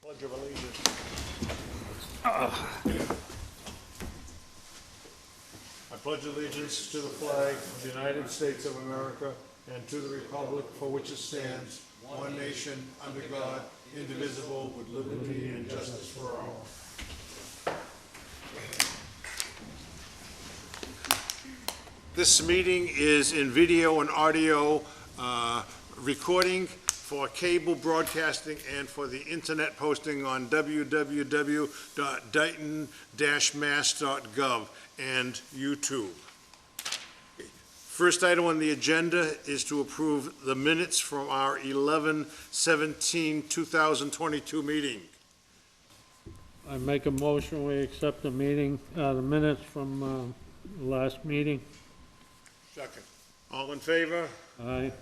Pledge of Allegiance. I pledge allegiance to the flag of the United States of America and to the republic for which it stands, one nation, under God, indivisible, with liberty and justice for all. This meeting is in video and audio recording for cable broadcasting and for the internet posting on www.dayton-mass.gov and YouTube. First item on the agenda is to approve the minutes from our 11/17/2022 meeting. I make a motion, we accept the minutes from last meeting. Second. All in favor? Aye.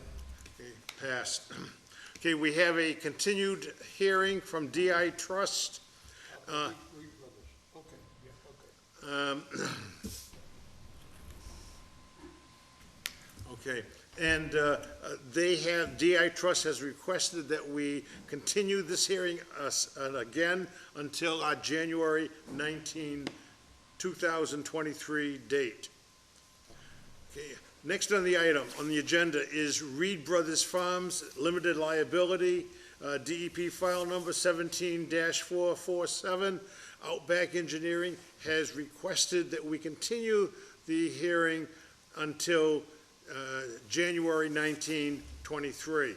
Okay, passed. Okay, we have a continued hearing from DI Trust. Okay, and DI Trust has requested that we continue this hearing again until our January 19, 2023 date. Okay. Next on the item, on the agenda, is Reed Brothers Farms Limited Liability, DEP file number 17-447. Outback Engineering has requested that we continue the hearing until January 19, 23.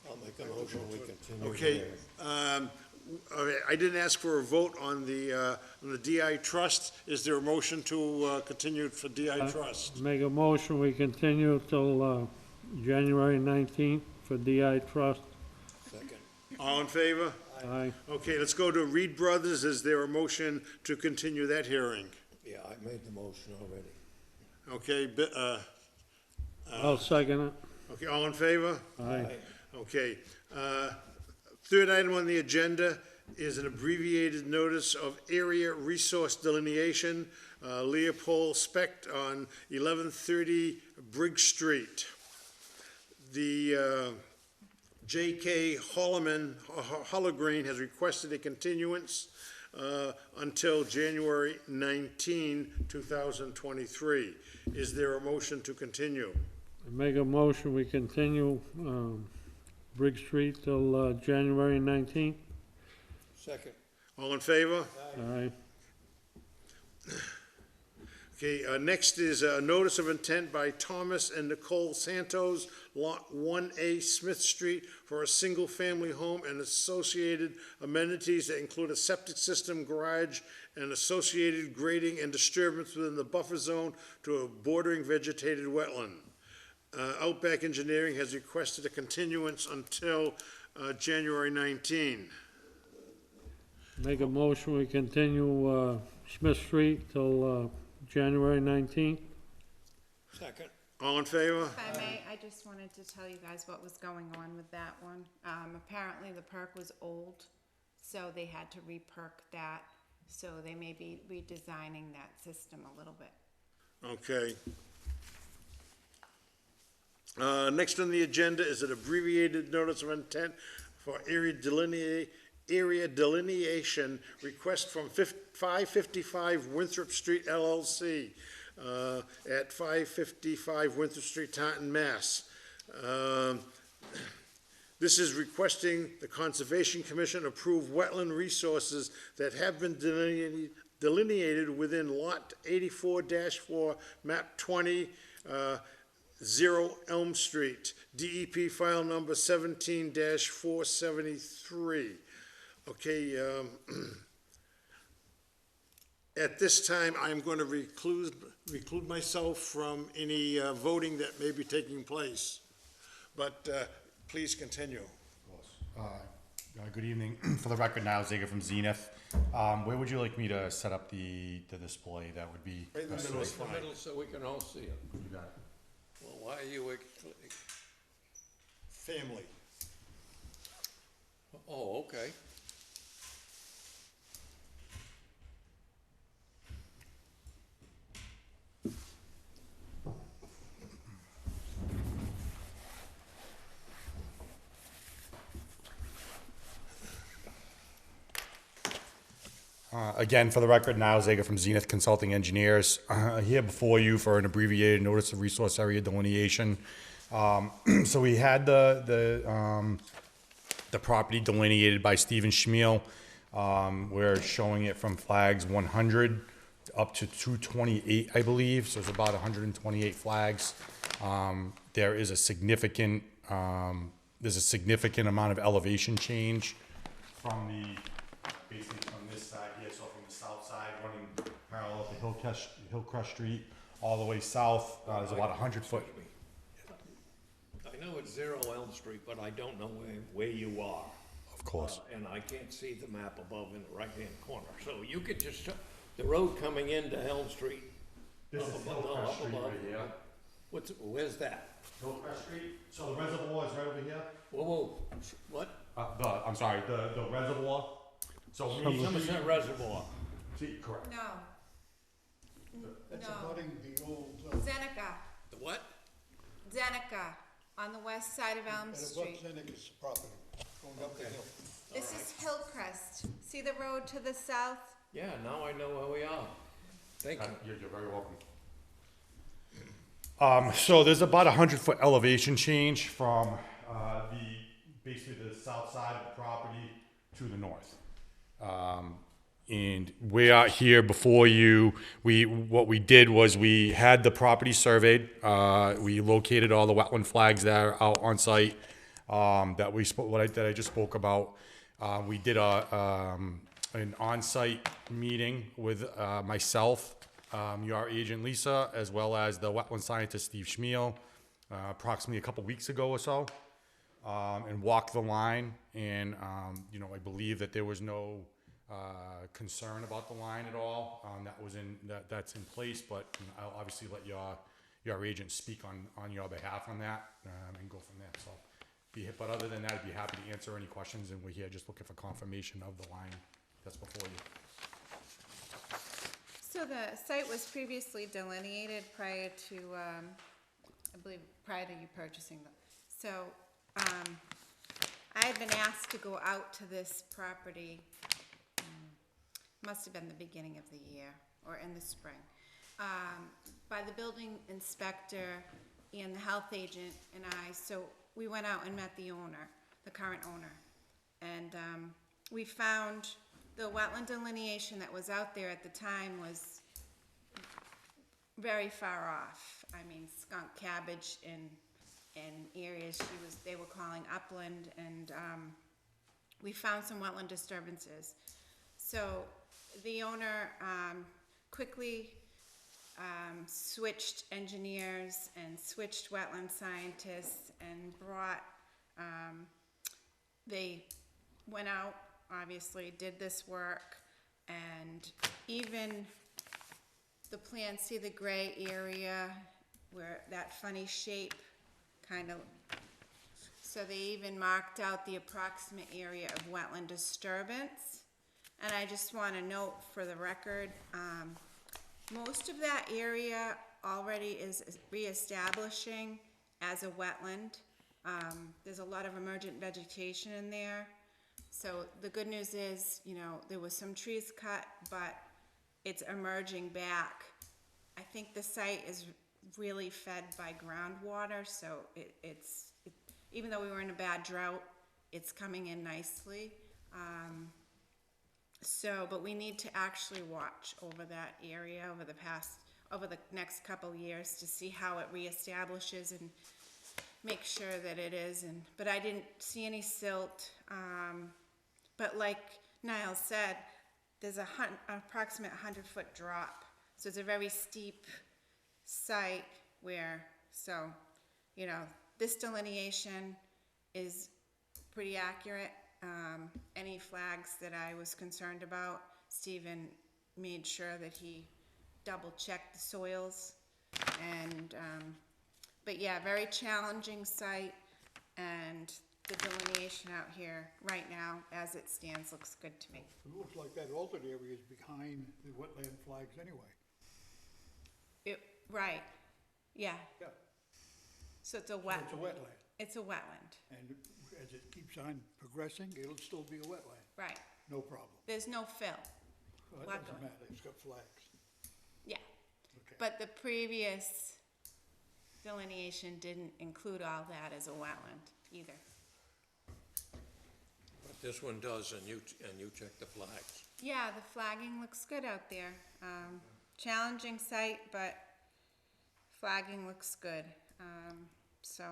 I'll make a motion, we continue. Okay, okay, I didn't ask for a vote on the DI Trust. Is there a motion to continue for DI Trust? Make a motion, we continue till January 19th for DI Trust. Second. All in favor? Aye. Okay, let's go to Reed Brothers. Is there a motion to continue that hearing? Yeah, I made the motion already. Okay, I'll second it. okay, all in favor? Aye. Okay. Third item on the agenda is an abbreviated notice of area resource delineation, Leopold Specht on 1130 Briggs Street. The J.K. Hollogreen has requested a continuance until January 19, 2023. Is there a motion to continue? I make a motion, we continue Briggs Street till January 19th. Second. All in favor? Aye. Okay, next is a notice of intent by Thomas and Nicole Santos, Lot 1A, Smith Street, for a single-family home and associated amenities that include a septic system, garage, and associated grading and disturbance within the buffer zone to a bordering vegetated wetland. Outback Engineering has requested a continuance until January 19. Make a motion, we continue Smith Street till January 19th. Second. All in favor? If I may, I just wanted to tell you guys what was going on with that one. Apparently the perk was old, so they had to re-perk that. So they may be redesigning that system a little bit. Okay. Next on the agenda is an abbreviated notice of intent for area delineation request from 555 Winthrop Street LLC at 555 Winthrop Street, Taunton, Mass. This is requesting the Conservation Commission approve wetland resources that have been delineated within Lot 84-4, Map 20, 0 Elm Street, DEP file number 17-473. Okay, at this time, I'm going to reclude myself from any voting that may be taking place. But please continue. Of course. Good evening. For the record now, Zager from Zenith. Where would you like me to set up the display? That would be Right in the best middle is place. fine. Middle so we can all see it. You got it. Well, why are you, Family. oh, okay. Again, for the record, Niall Zager from Zenith Consulting Engineers, here before you for an abbreviated notice of resource area delineation. So we had the property delineated by Stephen Schmiel. We're showing it from flags 100 up to 228, I believe, so it's about 128 flags. There is a significant, there's a significant amount of elevation change from basically from this side here, so from the south side, running parallel to Hillcrest Street, all the way south, there's about 100 foot. I know it's 0 Elm Street, but I don't know where you are. Of course. And I can't see the map above in the right-hand corner. So you could just show, the road coming into Elm Street. This is Hillcrest Street right here. Where's that? Hillcrest Street, so the reservoir is right over here. Whoa, what? I'm sorry, the reservoir. So Somerset Reservoir. see, correct. No. That's No. abutting the old, Zeneca, The what? Zeneca, on the west side of Elm that Street. abuts Seneca's property, going up the Okay. hill. This is Hillcrest. See the road to the south? Yeah, now I know where we are. Thank you. You're very welcome. So there's about 100-foot elevation change from basically the south side of the property to the north. And we are here before you. What we did was we had the property surveyed. We located all the wetland flags that are out on site that I just spoke about. We did an on-site meeting with myself, your agent Lisa, as well as the wetland scientist Steve Schmiel, approximately a couple weeks ago or so, and walked the line. And I believe that there was no concern about the line at all. That's in place, but I'll obviously let your agent speak on your behalf on that, and go from there. So, but other than that, I'd be happy to answer any questions, and we're here just looking for confirmation of the line that's before you. So the site was previously delineated prior to, I believe, prior to you purchasing them. So, I had been asked to go out to this property, must have been the beginning of the year, or in the spring, by the building inspector and the health agent and I. So we went out and met the owner, the current owner. And we found the wetland delineation that was out there at the time was very far off. I mean, skunk cabbage in areas they were calling upland, and we found some wetland disturbances. So the owner quickly switched engineers and switched wetland scientists and brought, they went out, obviously, did this work, and even the plan, see the gray area where that funny shape kind of, so they even marked out the approximate area of wetland disturbance. And I just want to note for the record, most of that area already is reestablishing as a wetland. There's a lot of emergent vegetation in there. So the good news is, there was some trees cut, but it's emerging back. I think the site is really fed by groundwater, so even though we were in a bad drought, it's coming in nicely. But we need to actually watch over that area over the next couple years to see how it reestablishes and make sure that it is. But I didn't see any silt. But like Niall said, there's approximate 100-foot drop. So it's a very steep site this delineation is pretty accurate. Any flags that I was concerned about, Stephen made sure that he double-checked the soils. But yeah, very challenging site, and the delineation out here right now, as it stands, looks good to me. It looks like that altered area is behind the wetland flags anyway. Right, yeah. Yeah. So it's a So it's a wetland, It's a wetland, and as it keeps on progressing, it'll still be a wetland, right. no problem. There's no fill. Well, that doesn't matter, it's got flags. Yeah, Okay. but the previous delineation didn't include all that as a wetland either. But this one does, and you check the flags. Yeah, the flagging looks good out there. Challenging site, but flagging looks good, so.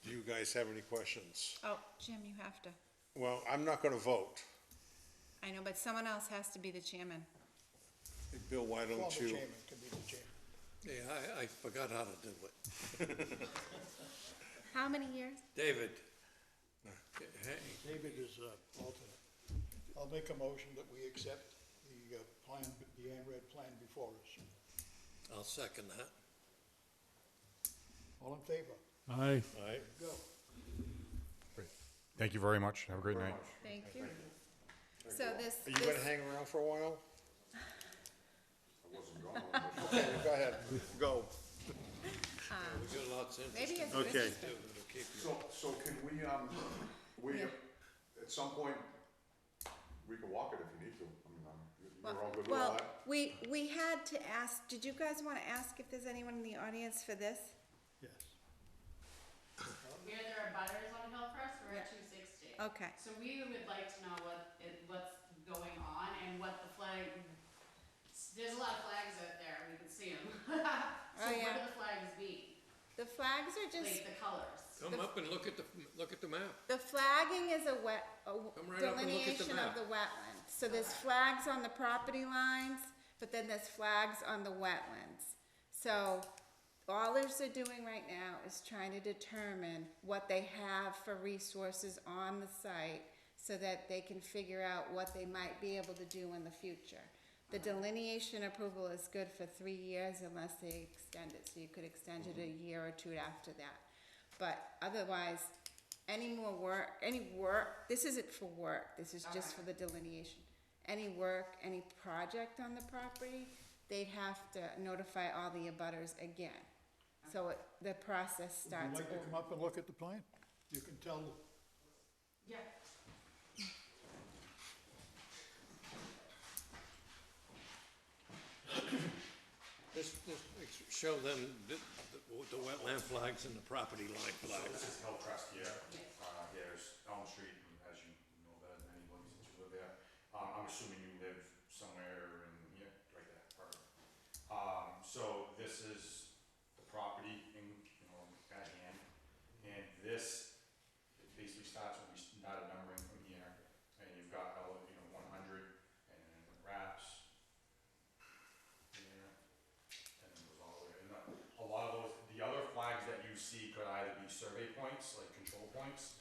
Do you guys have any questions? Oh, Jim, you have to. Well, I'm not gonna vote. I know, but someone else has to be the chairman. Hey, Bill, why Former don't you? chairman can be the chairman. Yeah, I forgot how to do it. How many years? David, hey, David is alternate. I'll make a motion that we accept the plan, the ANRAD plan before us. I'll second that. All in favor? Aye. All right. Go. Great. Thank you very much. Have a great night. Thank you. So this, Are you gonna hang around for a while? I wasn't gone. Okay, go ahead, go. We got lots of maybe interesting it's Okay. things to do to keep you. So can we, at some point, we can walk it if you need to. I mean, you're all good with all well, that? we had to ask, did you guys wanna ask if there's anyone in the audience for this? Yes. Where there are butters on Hillcrest, we're at Yeah. 260. Okay. So we would like to know what's going on and what the flag, there's a lot of flags out there, we can see them. So Oh, what yeah. do the flags mean? The flags are just, Like the colors? Come up and look at the map. the flagging is a wet, Come right up and look at the delineation of map. the wetland. So there's flags on the property lines, but then there's flags on the wetlands. So all they're doing right now is trying to determine what they have for resources on the site so that they can figure out what they might be able to do in the future. The delineation approval is good for 3 years unless they extend it, so you could extend it a year or two after that. But otherwise, any work, this isn't for work, this is just for the delineation. Any work, any project on the property, they'd have to notify all the abutters again. So the process Would starts you like to come over. up and look at the plan? You can tell, Yeah. Just show them the wetland flags and the property line So flags. this is Hillcrest here. Here's Elm Street, and as you know better than anybody since you live there. I'm assuming you live somewhere in here, right there, perfect. So this is the property in, at hand. And this, it basically starts when we started numbering from here. And you've got, 100, and then it wraps here, and then goes all the way. And a lot of those, the other flags that you see could either be survey points, like control points,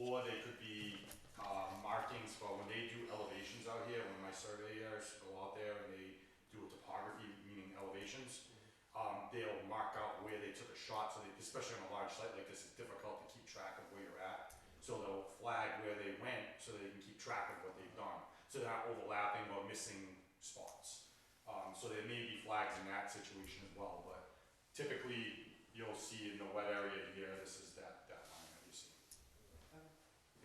or they could be markings for when they do elevations out here, when my surveyors go out there and they do a topography, meaning elevations, they'll mark out where they took a shot, so they, especially on a large site like this, it's difficult to keep track of where you're at. So they'll flag where they went so they can keep track of what they've done, so they're not overlapping or missing spots. So there may be flags in that situation as well, but typically you'll see in the wet area here, this is that line that you see.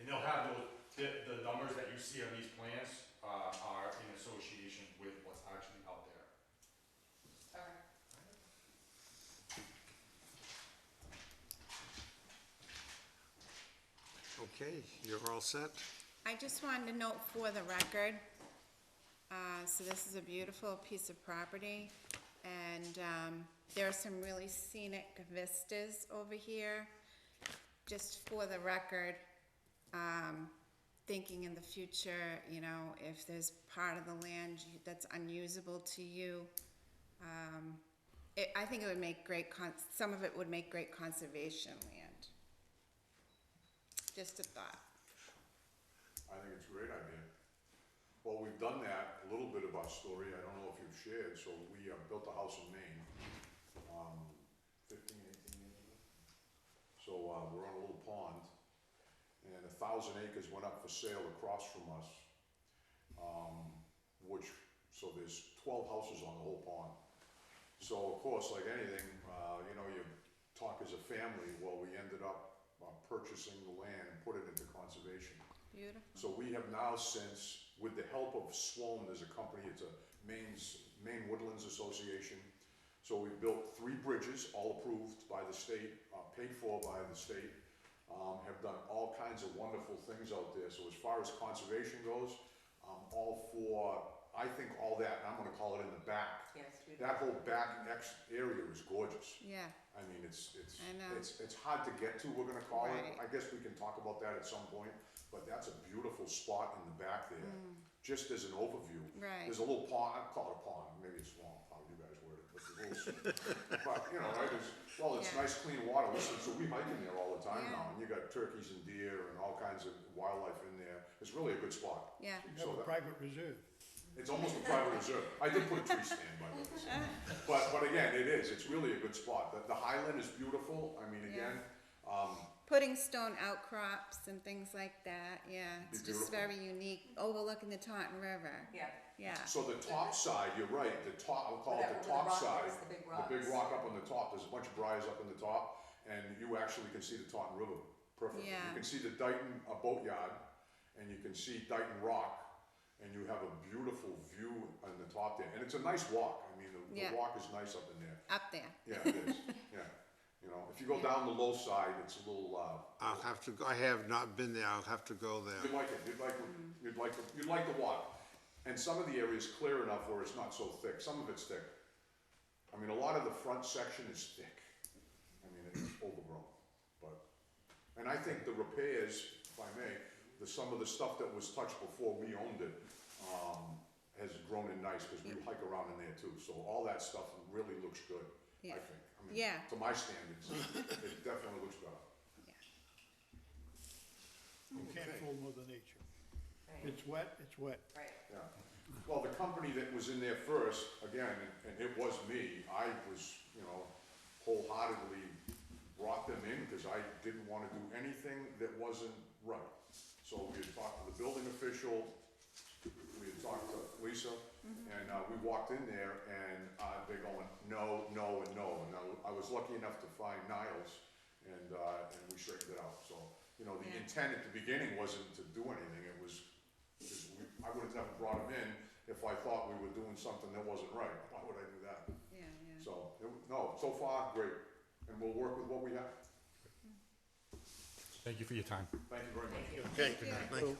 And they'll have those, the numbers that you see on these plans, are in association with what's actually out there. Okay. Okay, you're all set? I just wanted to note for the record, so this is a beautiful piece of property, and, there are some really scenic vistas over here. Just for the record, thinking in the future, if there's part of the land that's unusable to you, I think it would make some of it would make great conservation land. Just a thought. I think it's a great idea. Well, we've done that, a little bit of our story, I don't know if you've shared, so we built a house in Maine, 15, 18 years ago. So, we're on a little pond, and 1,000 acres went up for sale across from us. So there's 12 houses on the whole pond. So of course, like anything, you talk as a family, well, we ended up purchasing the land and put it into conservation. Beautiful. So we have now since, with the help of SWOM, there's a company, it's a Maine Woodlands Association. So we've built 3 bridges, all approved by the state, paid for by the state. Have done all kinds of wonderful things out there. So as far as conservation goes, all for, I think all that, I'm gonna call it in the back. Yes, we That whole back area is gorgeous. Yeah, I mean, it's I know. it's hard to get to, we're gonna call it. Right. I guess we can talk about that at some point, but that's a beautiful spot in the back there. Just as an overview. Right. There's a little pond, I'd call it a pond, maybe it's swamp, how you guys word it, but there's a little, but, you know, right, it's Yeah. nice clean water. Listen, so we hike in there all the time Yeah. now, and you got turkeys and deer and all kinds of wildlife in there. It's really a good spot. yeah. We have a private reserve. It's almost a private reserve. I did put a tree stand by the way. But again, it is, it's really a good spot. The Highland is beautiful, I mean, again, Putting stone outcrops and things like that, yeah, it's Be just beautiful. very unique, overlooking the Taunton River. Yeah. Yeah, so the top side, you're right, the top, I'll call it Whatever, the the top rock side. is, the big The big rocks. rock up on the top, there's a bunch of briars up in the top, and you actually can see the Taunton River perfectly. Yeah. You can see the Dayton boatyard, and you can see Dayton Rock, and you have a beautiful view on the top there. And it's a nice walk, I mean, Yeah. the walk is nice up in there. up there. Yeah, it is, yeah. You know, if you go down the low side, it's a little, I'll have to, I have not been there, I'll have to go there. you'd like it, you'd like the walk. And some of the area's clear enough where it's not so thick, some of it's thick. I mean, a lot of the front section is thick. I mean, it's overgrown, but, and I think the repairs, if I may, some of the stuff that was touched before we owned it, has grown in nice, cause we hike around in there too, so all that stuff really looks good, I Yeah. think. I mean, Yeah. to my standards, it definitely looks better. You can't fool Mother Nature. Right, It's wet, it's wet. right. Yeah, well, the company that was in there first, again, and it was me, I was, you know, wholeheartedly brought them in because I didn't wanna do anything that wasn't right. So we had talked to the building official, we had talked to Lisa, and, we walked in there and, they're going, no, no, and no. And I was lucky enough to find Niles and we straightened it out, so, you know, the Yeah. intent at the beginning wasn't to do anything, it was, I would have never brought him in if I thought we were doing something that wasn't right. Why would I do that? Yeah, yeah. So, no, so far, great. And we'll work with what we have. Thank you for your time. Thank you very much. Okay, Thank you. thank you.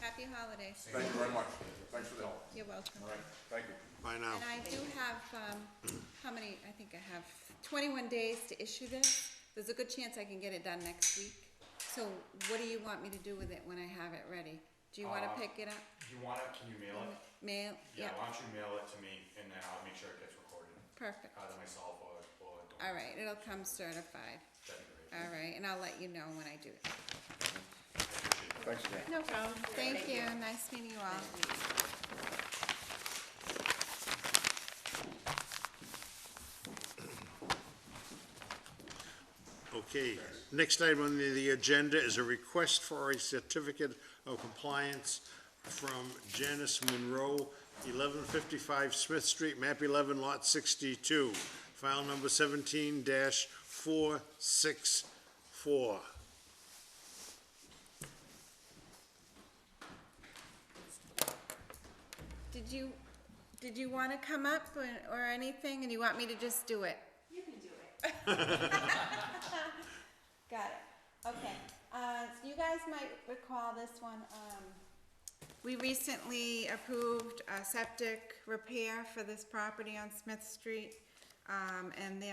Happy holidays. Thank you very much. Thanks for the help. You're welcome. All right, thank you. Bye now. And I do have, how many, I think I have 21 days to issue this. There's a good chance I can get it done next week. So what do you want me to do with it when I have it ready? Do you wanna pick it up? Do you want it, can you mail it? Mail? Yeah, why don't you mail it to me and then I'll make sure it gets recorded, Perfect. either myself or. All right, it'll come certified. That'd be great. All right, and I'll let you know when I do it. Thanks again. No problem. Thank you. Nice meeting you all. Okay, next item on the agenda is a request for a certificate of compliance from Janice Monroe, 1155 Smith Street, map 11, lot 62, file number 17-464. Did you wanna come up or anything, and you want me to just do it? You can do it. Got it, okay. So you guys might recall this one, we recently approved a septic repair for this property on Smith Street. And the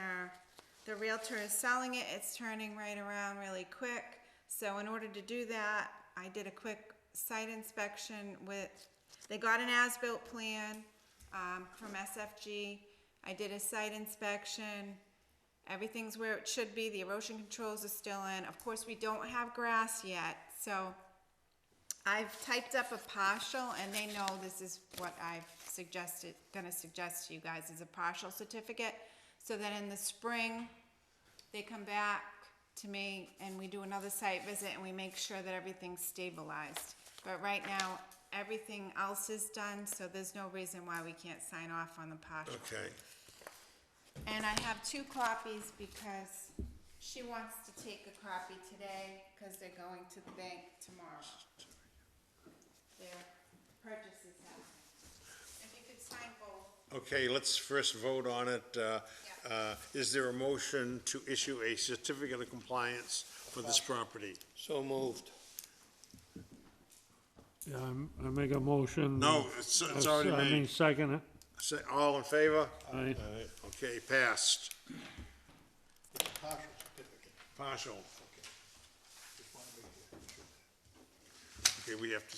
Realtor is selling it, it's turning right around really quick. So in order to do that, I did a quick site inspection they got an as-built plan, from SFG. I did a site inspection. Everything's where it should be, the erosion controls are still in. Of course, we don't have grass yet, so I've typed up a partial, and they know this is what I've gonna suggest to you guys, is a partial certificate, so that in the spring, they come back to me and we do another site visit and we make sure that everything's stabilized. But right now, everything else is done, so there's no reason why we can't sign off on the partial. Okay, And I have 2 copies because She wants to take a copy today, cause they're going to the bank tomorrow. Their purchases happen. If you could sign both. Okay, let's first vote on it. Is there a motion to issue a certificate of compliance for this property? So moved. Yeah, I make a motion. No, it's already I mean, made. second it. Say, all in favor? Aye. Okay, passed. It's a partial certificate. Partial. Just wanna make sure. Okay, we have to.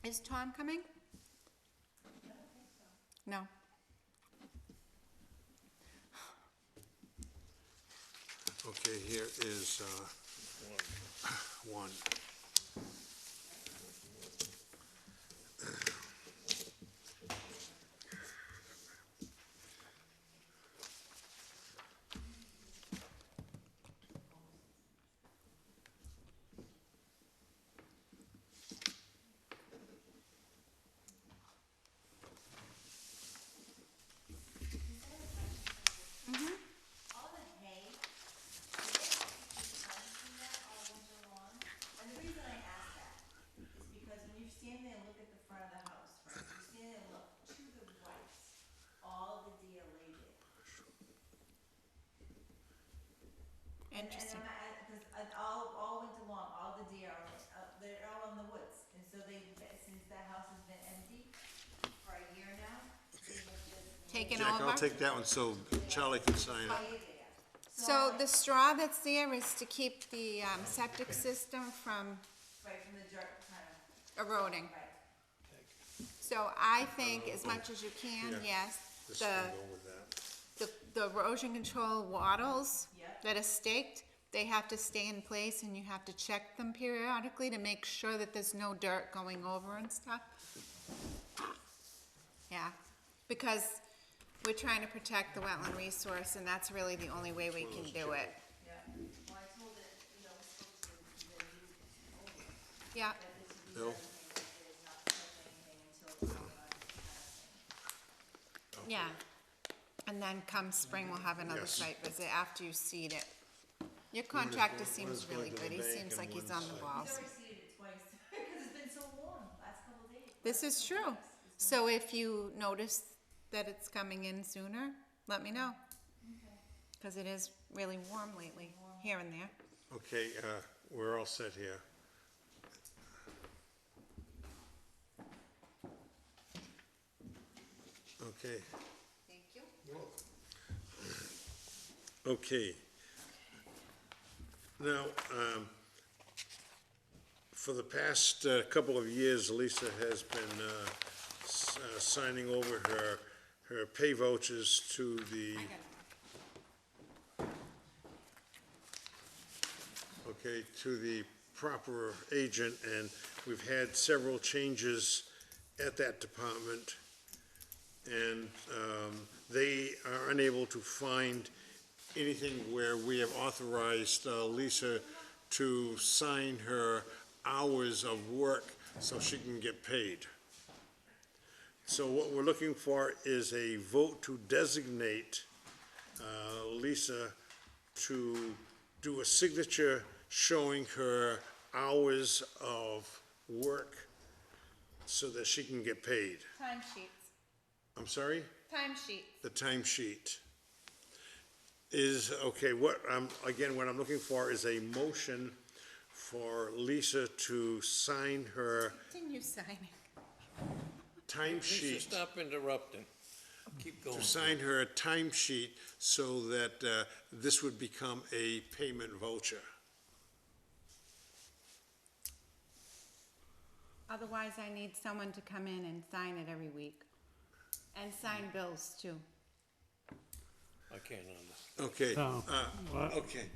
Is Tom coming? No. Okay, here is, one. All the hay, all winter long, and the reason I ask that is because when you stand there and look at the front of the house, right, you stand there and look to the right, all the deer lay there. Interesting. Because all winter long, all the deer are, they're all in the woods, and so since that house has been empty for a year now, they have just. Taken Jack, over? I'll take that one so Charlie can sign it. Lay there. So the straw that's there is to keep the, septic system from Right from the dirt, kind eroding. of, right. So I think as much as you can, yes, This the, will go with that. the erosion control wattles Yep. that are staked, they have to stay in place and you have to check them periodically to make sure that there's no dirt going over and stuff. Yeah, because we're trying to protect the wetland resource and that's really the only way we can do it. Yeah, well, I told it, we're supposed to, that you, Yeah, that this would be Bill? designated as not to touch anything until, kind of thing. yeah. And then come spring, we'll have another Yes. site visit after you seed it. Your contractor seems really good, he seems like he's on the balls. He's already seeded it twice, because it's been so warm, last couple of days. This is true. So if you notice that it's coming in sooner, let me know. Cause it is really warm lately, here and there. Okay, we're all set here. Okay, Thank you. okay. Now, for the past couple of years, Lisa has been signing over her pay vouchers to the, okay, to the proper agent, and we've had several changes at that department. And they are unable to find anything where we have authorized Lisa to sign her hours of work so she can get paid. So what we're looking for is a vote to designate Lisa to do a signature showing her hours of work so that she can get paid. Time sheets, I'm sorry? time sheets. The timesheet is, okay, what I'm looking for is a motion for Lisa to sign her Continue signing. Lisa, timesheet, stop interrupting. Keep going. to sign her timesheet so that this would become a payment voucher. Otherwise, I need someone to come in and sign it every week. And sign bills too. I can't understand. Okay, No. What? okay.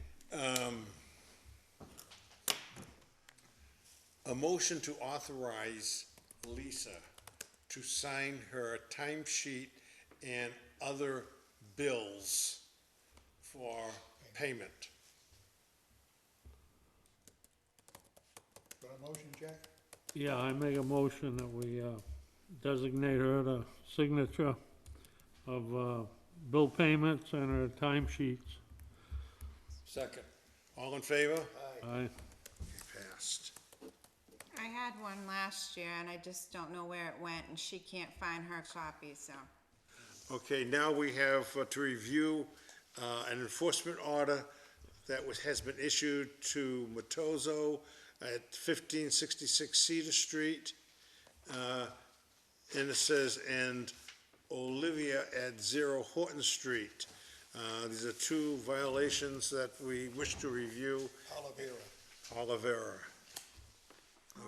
A motion to authorize Lisa to sign her timesheet and other bills for payment. a motion, Jack? Yeah, I make a motion that we designate her the signature of bill payments and her timesheets. Second. All in favor? Aye. Passed. I had one last year and I just don't know where it went and she can't find her copy, so. Okay, now we have to review an enforcement order that has been issued to Matozo at 1566 Cedar Street. And it says, and Olivia at 0 Horton Street. These are two violations that we wish to review. Olivera.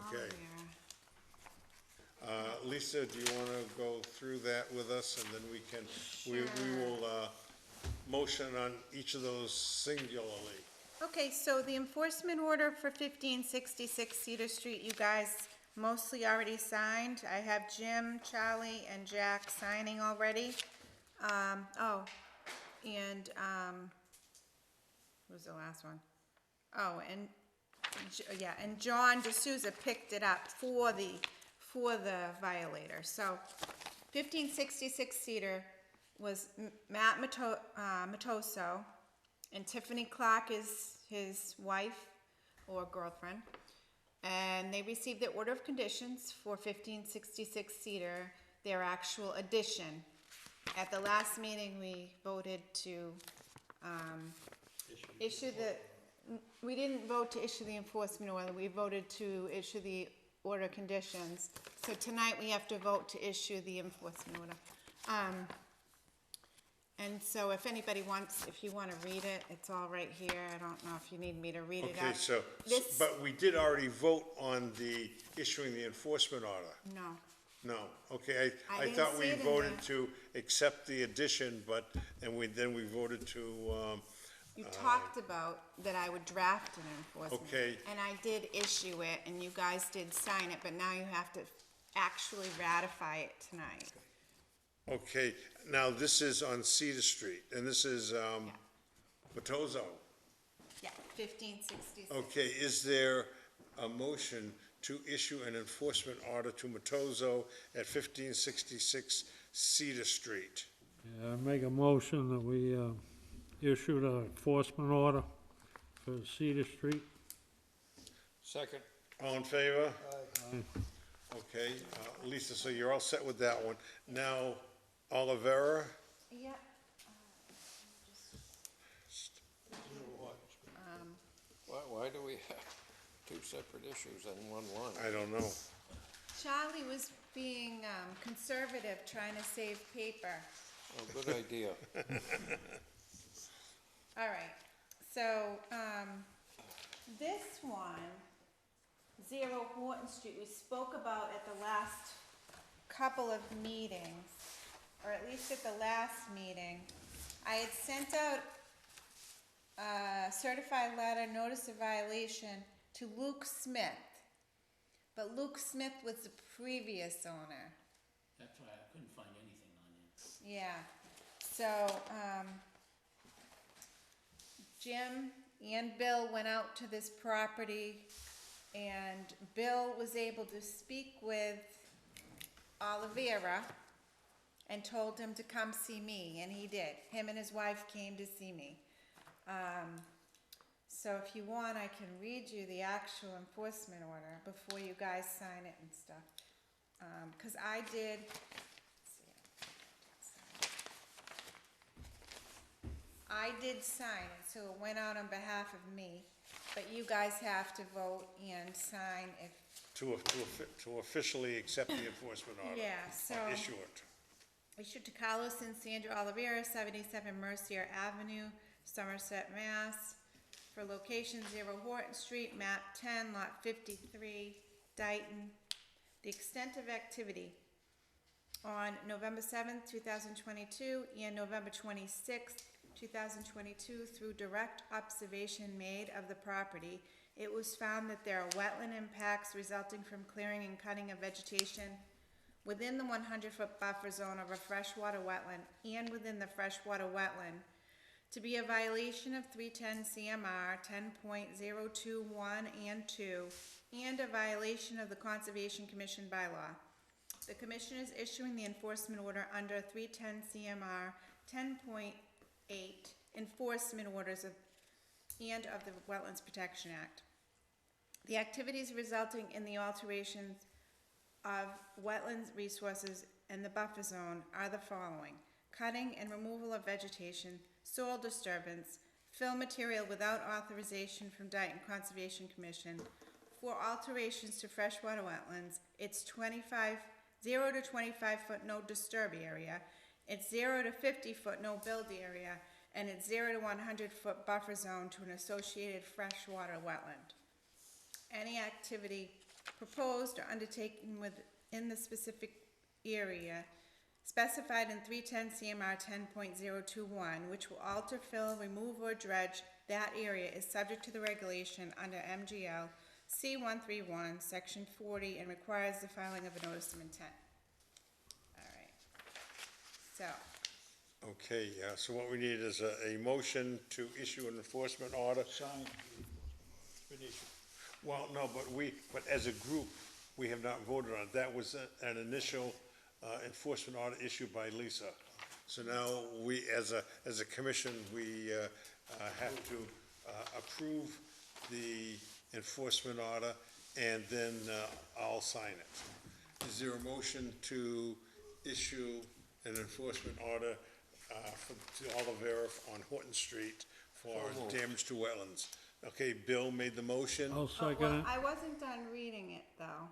Okay. Lisa, do you want to go through that with us, and then we can, we will motion on each of those singularly. Okay, so the enforcement order for 1566 Cedar Street, you guys mostly already signed. I have Jim, Charlie, and Jack signing already. What was the last one? Oh, and, yeah, and John D'Souza picked it up for the violator. So 1566 Cedar was Matt Matoso, and Tiffany Clark is his wife or girlfriend. And they received the order of conditions for 1566 Cedar, their actual addition. At the last meeting, we voted to we didn't vote to issue the enforcement order, we voted to issue the order of conditions. So tonight, we have to vote to issue the enforcement order. And so if anybody wants, if you want to read it, it's all right here. I don't know if you need me to read it out. Okay, so, This- but we did already vote on the issuing the enforcement order. No. No, okay, I I didn't thought see we it in voted there. to accept the addition, but, and then we voted to, You talked about that I would draft an enforcement. Okay. And I did issue it, and you guys did sign it, but now you have to actually ratify it tonight. okay, now this is on Cedar Street, and this is, Matozo. Yeah, 1566. Okay, is there a motion to issue an enforcement order to Matozo at 1566 Cedar Street? Yeah, I make a motion that we issue the enforcement order for Cedar Street. Second. All in favor? Aye. Okay, Lisa, so you're all set with that one. Now, Olivera, Yeah. Why do we have two separate issues in one line? I don't know. Charlie was being conservative, trying to save paper. Oh, good idea. All right, so, this one, 0 Horton Street, we spoke about at the last couple of meetings, or at least at the last meeting. I had sent out a certified letter, notice of violation, to Luke Smith. But Luke Smith was the previous owner. That's why I couldn't find anything on it. Yeah, so, Jim and Bill went out to this property, and Bill was able to speak with Olivera and told him to come see me, and he did. Him and his wife came to see me. So if you want, I can read you the actual enforcement order before you guys sign it and stuff. 'Cause I did, I did sign it, so it went out on behalf of me, but you guys have to vote and sign if, To officially accept the enforcement order. yeah, so. Or issue it. Issued to Carlos and Sandra Olivera, 77 Mercier Avenue, Somerset, Mass. For location 0 Horton Street, map 10, lot 53, Dayton. The extent of activity on November 7th, 2022 and November 26th, 2022 through direct observation made of the property, it was found that there are wetland impacts resulting from clearing and cutting of vegetation within the 100-foot buffer zone of a freshwater wetland and within the freshwater wetland to be a violation of 310 CMR 10.021 and 2 and a violation of the Conservation Commission bylaw. The commission is issuing the enforcement order under 310 CMR 10.8 enforcement orders and of the Wetlands Protection Act. The activities resulting in the alterations of wetlands resources and the buffer zone are the following: cutting and removal of vegetation, soil disturbance, fill material without authorization from Dayton Conservation Commission, for alterations to freshwater wetlands, it's 0 to 25 foot no disturb area, it's 0 to 50 foot no build area, and it's 0 to 100 foot buffer zone to an associated freshwater wetland. Any activity proposed or undertaken within the specific area specified in 310 CMR 10.021, which will alter, fill, remove, or dredge that area, is subject to the regulation under MGL C-131, Section 40, and requires the filing of a notice of intent. All right. So, Okay, so what we need is a motion to issue an enforcement order. Signed, it's been issued. Well, no, but as a group, we have not voted on it. That was an initial enforcement order issued by Lisa. So now we, as a commission, we have to approve the enforcement order, and then I'll sign it. Is there a motion to issue an enforcement order to Olivera on Horton Street for damage to wetlands? Okay, Bill made the motion. I'll well, second it. I wasn't done reading it, though.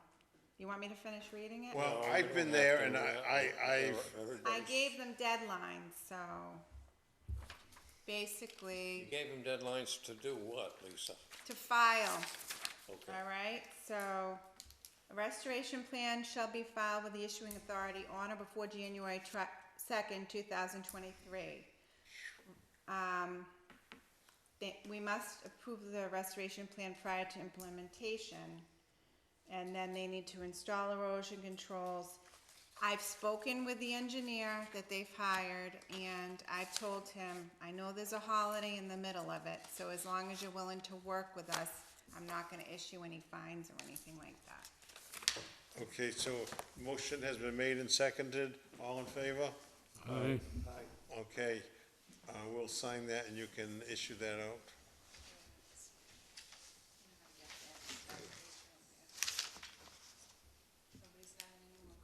You want me to finish reading it? Well, I've been there, and I've, I gave them deadlines, so You basically, gave him deadlines to do what, Lisa? to file. Okay. All right, so a restoration plan shall be filed with the issuing authority on or before January 2nd, 2023. We must approve the restoration plan prior to implementation, and then they need to install erosion controls. I've spoken with the engineer that they've hired, and I've told him, I know there's a holiday in the middle of it, so as long as you're willing to work with us, I'm not gonna issue any fines or anything like that. okay, so motion has been made and seconded. All in favor? Aye. Okay, we'll sign that and you can issue that out. Nobody's got any more.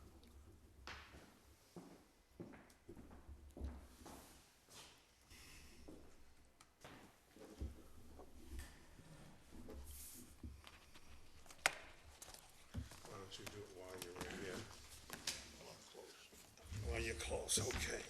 Why don't you do it while you're right here? While you're close, okay.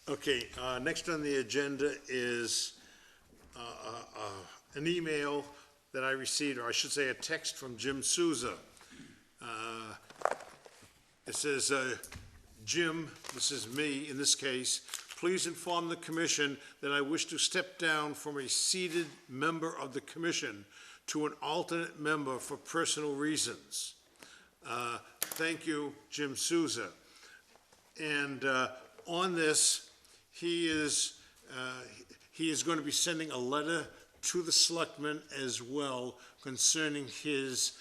Okay, next on the agenda is an email that I received, or I should say a text from Jim Souza. It says, Jim, this is me in this case, please inform the commission that I wish to step down from a seated member of the commission to an alternate member for personal reasons. Thank you, Jim Souza. And on this, he is going to be sending a letter to the selectmen as well concerning his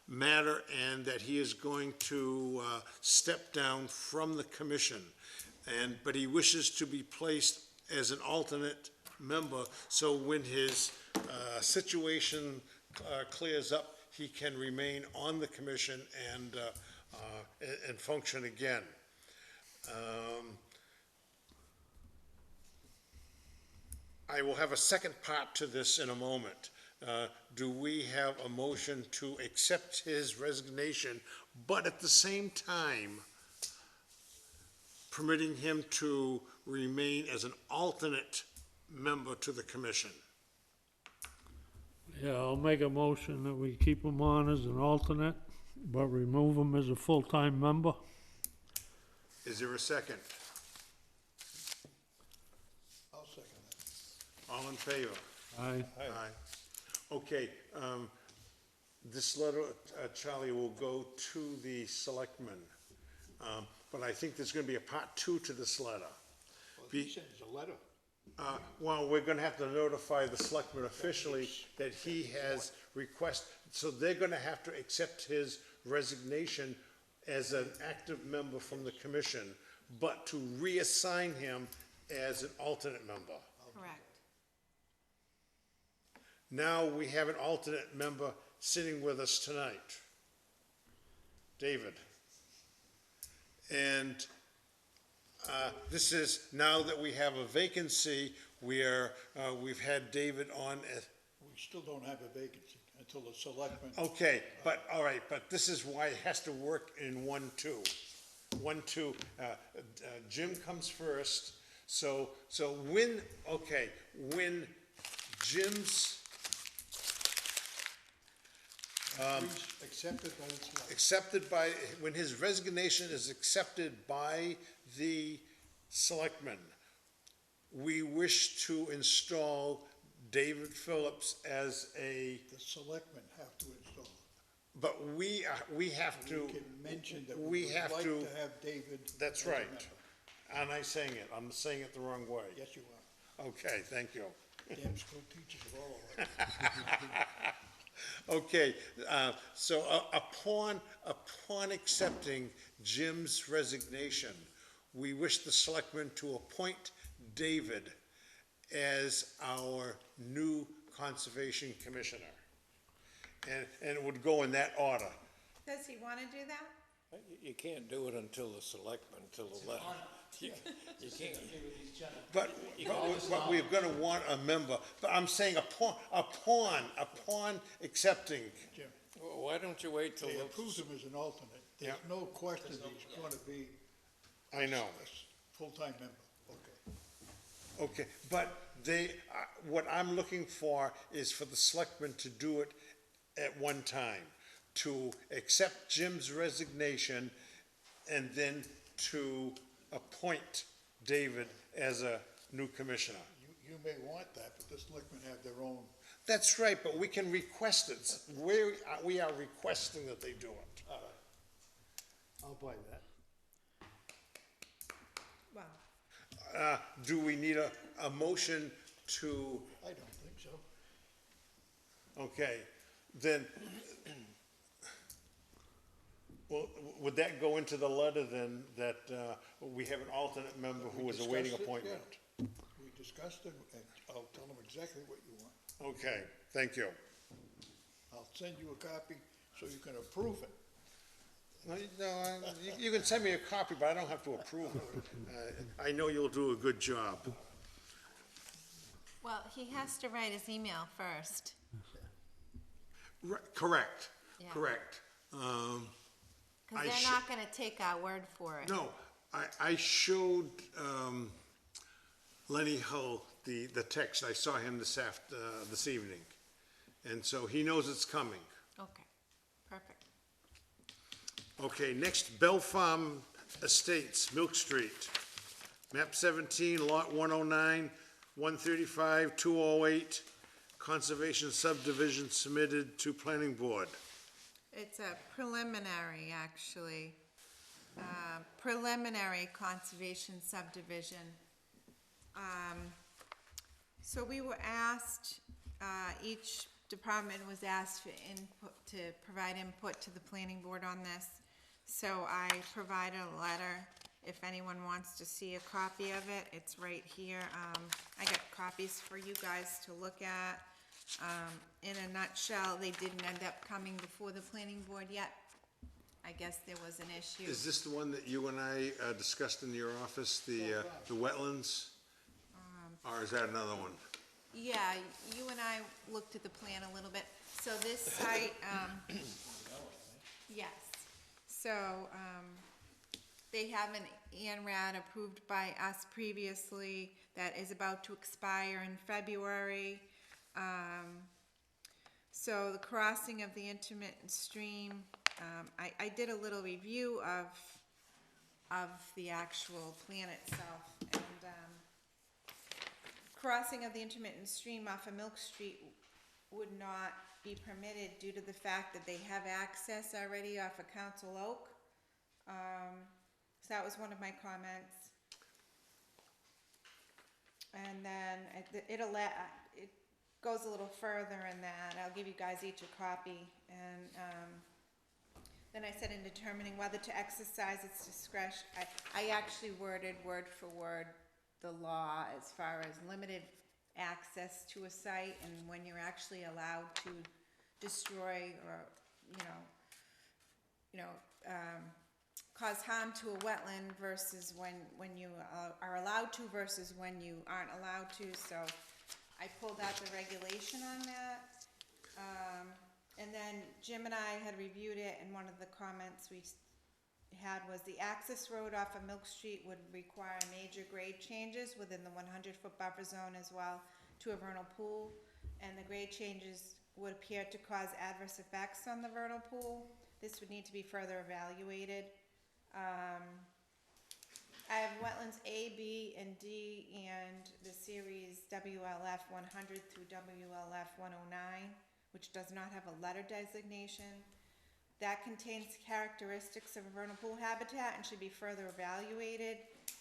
matter, and that he is going to step down from the commission. But he wishes to be placed as an alternate member, so when his situation clears up, he can remain on the commission and function again. I will have a second part to this in a moment. Do we have a motion to accept his resignation, but at the same time permitting him to remain as an alternate member to the commission? Yeah, I'll make a motion that we keep him on as an alternate, but remove him as a full-time member. Is there a second? I'll second that. All in favor? Aye. Aye. Okay, this letter, Charlie, will go to the selectmen. But I think there's gonna be a part two to this letter. Well, he sends a letter. Well, we're gonna have to notify the selectmen officially that he has so they're gonna have to accept his resignation as an active member from the commission, but to reassign him as an alternate member. Correct. Now we have an alternate member sitting with us tonight, David. And this is, now that we have a vacancy, we've had David on as, We still don't have a vacancy until the selectmen. okay, but, all right, but this is why it has to work in 1-2. 1-2, Jim comes first, so when Jim's Accepted by the selectmen. when his resignation is accepted by the selectmen, we wish to install David Phillips as The selectmen have to install it. but we have to. We can mention that we we would have like to- to have David. That's as a right. member. Am I saying it? I'm saying it the wrong way. Yes, you are. Okay, thank you. Damn school teachers of all of us. Okay, so upon accepting Jim's resignation, we wish the selectmen to appoint David as our new conservation commissioner. And it would go in that order. Does he wanna do that? You can't do it until the selectmen, until the letter. You can't. But we're gonna want a member, but I'm saying upon accepting, Jim, Well, why don't you wait till they the, approved him as an alternate. There's Yeah. no question he's gonna be I know. a full-time member. Okay. Okay, but what I'm looking for is for the selectmen to do it at one time, to accept Jim's resignation and then to appoint David as a new commissioner. You may want that, but the selectmen have their own. That's right, but we can request it. We are requesting that they do it. All right. I'll buy that. Well, Do we need a motion to, I don't think so. okay, then, well, would that go into the letter then, that we have an alternate member who is awaiting discussed it, appointment? yeah. We discussed it, and I'll tell them exactly what you want. Okay, thank you. I'll send you a copy so you can approve it. You can send me a copy, but I don't have to approve it. I know you'll do a good job. well, he has to write his email first. Correct, Yeah. correct. Cause I they're sh- not gonna take our word for it. No, I showed Lenny Hull the text. I saw him this evening. And so he knows it's coming. Okay, perfect. Okay, next, Bell Farm Estates, Milk Street. Map 17, Lot 109, 135, 208. conservation subdivision submitted to planning board. It's a preliminary, actually. Preliminary conservation subdivision. So we were asked, each department was asked for input, to provide input to the planning board on this. So I provided a letter. If anyone wants to see a copy of it, it's right here. I got copies for you guys to look at. In a nutshell, they didn't end up coming before the planning board yet. I guess there was an issue. Is this the one that you and I discussed in your office, the wetlands? Or is that another one? Yeah, you and I looked at the plan a little bit. So this site, yes. So, they have an ANRAD approved by us previously that is about to expire in February. So the crossing of the intermittent stream, I did a little review of the actual plan itself, and, crossing of the intermittent stream off of Milk Street would not be permitted due to the fact that they have access already off of Council Oak. So that was one of my comments. And then it goes a little further in that. I'll give you guys each a copy. And then I said in determining whether to exercise its discretion, I actually worded word for word the law as far as limited access to a site and when you're actually allowed to destroy or, cause harm to a wetland versus when you are allowed to versus when you aren't allowed to. So I pulled out the regulation on that. And then Jim and I had reviewed it, and one of the comments we had was the access road off of Milk Street would require major grade changes within the 100-foot buffer zone as well to a vernal pool, and the grade changes would appear to cause adverse effects on the vernal pool. This would need to be further evaluated. I have wetlands A, B, and D, and the series WLF 100 through WLF 109, which does not have a letter designation. That contains characteristics of a vernal pool habitat and should be further evaluated